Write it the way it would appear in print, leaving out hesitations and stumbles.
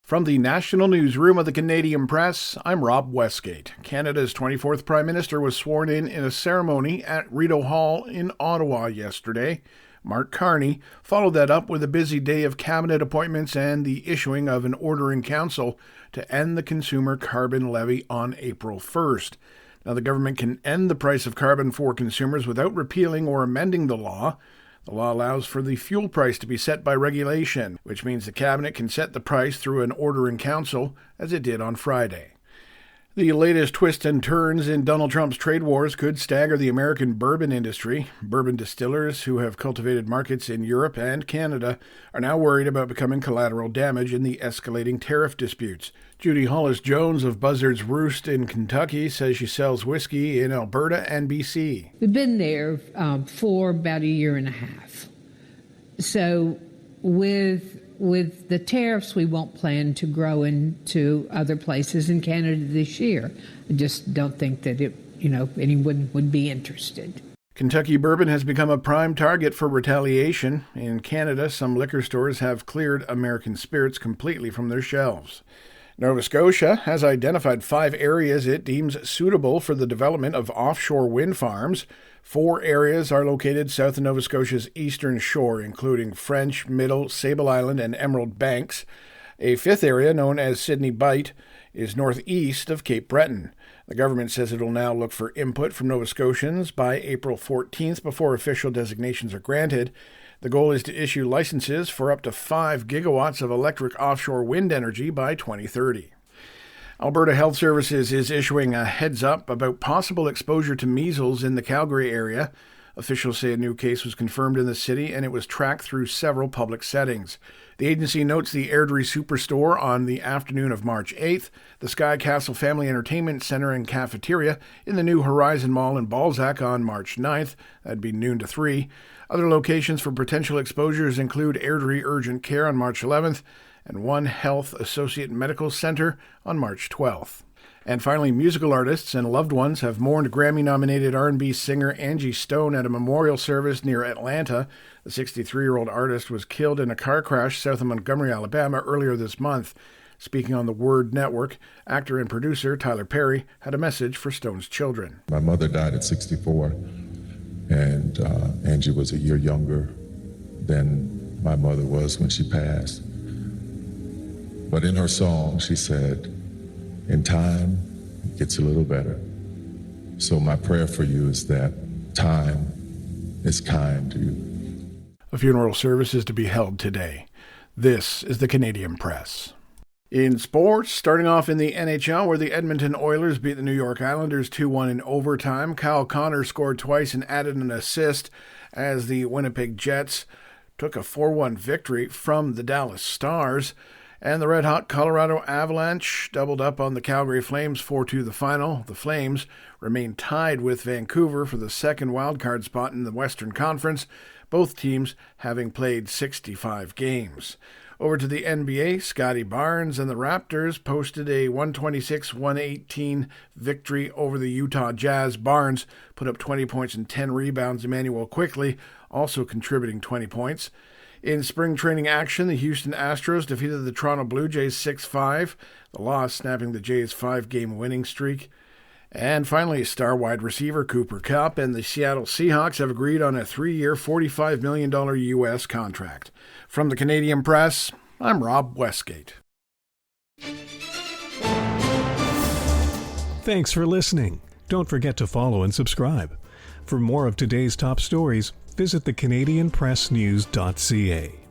From the National Newsroom of the Canadian Press, I'm Rob Westgate. Canada's 24th Prime Minister was sworn in a ceremony at Rideau Hall in Ottawa yesterday. Mark Carney followed that up with a busy day of cabinet appointments and the issuing of an order in council to end the consumer carbon levy on April 1st. Now, the government can end the price of carbon for consumers without repealing or amending the law. The law allows for the fuel price to be set by regulation, which means the Cabinet can set the price through an order in council, as it did on Friday. The latest twists and turns in Donald Trump's trade wars could stagger the American bourbon industry. Bourbon distillers who have cultivated markets in Europe and Canada are now worried about becoming collateral damage in the escalating tariff disputes. Judy Hollis-Jones of Buzzard's Roost in Kentucky says she sells whiskey in Alberta and BC. We've been there for about a year and a half. So with the tariffs, we won't plan to grow into other places in Canada this year. I just don't think that anyone would be interested. Kentucky bourbon has become a prime target for retaliation. In Canada, some liquor stores have cleared American spirits completely from their shelves. Nova Scotia has identified 5 areas it deems suitable for the development of offshore wind farms. 4 areas are located south of Nova Scotia's eastern shore, including French, Middle, Sable Island, and Emerald Banks. A 5th area, known as Sydney Bight, is northeast of Cape Breton. The government says it will now look for input from Nova Scotians by April 14th before official designations are granted. The goal is to issue licenses for up to 5 gigawatts of electric offshore wind energy by 2030. Alberta Health Services is issuing a heads-up about possible exposure to measles in the Calgary area. Officials say a new case was confirmed in the city and it was tracked through several public settings. The agency notes the Airdrie Superstore on the afternoon of March 8th, the Sky Castle Family Entertainment Centre and Cafeteria in the new Horizon Mall in Balzac on March 9th, that'd be noon to 3. Other locations for potential exposures include Airdrie Urgent Care on March 11th and One Health Associate Medical Center on March 12th. And finally, musical artists and loved ones have mourned Grammy-nominated R&B singer Angie Stone at a memorial service near Atlanta. The 63-year-old artist was killed in a car crash south of Montgomery, Alabama earlier this month. Speaking on the Word Network, actor and producer Tyler Perry had a message for Stone's children. My mother died at 64, and Angie was a year younger than my mother was when she passed. But in her song, she said, "In time, it gets a little better." So my prayer for you is that time is kind to you. A funeral service is to be held today. This is the Canadian Press. In sports, starting off in the NHL, where the Edmonton Oilers beat the New York Islanders 2-1 in overtime. Kyle Connor scored twice and added an assist as the Winnipeg Jets took a 4-1 victory from the Dallas Stars. And the red-hot Colorado Avalanche doubled up on the Calgary Flames 4-2 the final. The Flames remain tied with Vancouver for the second wildcard spot in the Western Conference, both teams having played 65 games. Over to the NBA, Scotty Barnes and the Raptors posted a 126-118 victory over the Utah Jazz. Barnes put up 20 points and 10 rebounds. Emmanuel Quickley also contributing 20 points. In spring training action, the Houston Astros defeated the Toronto Blue Jays 6-5, the loss snapping the Jays' 5-game winning streak. And finally, star wide receiver Cooper Kupp and the Seattle Seahawks have agreed on a 3-year, $45 million U.S. contract. From the Canadian Press, I'm Rob Westgate. Thanks for listening. Don't forget to follow and subscribe. For more of today's top stories, visit thecanadianpressnews.ca.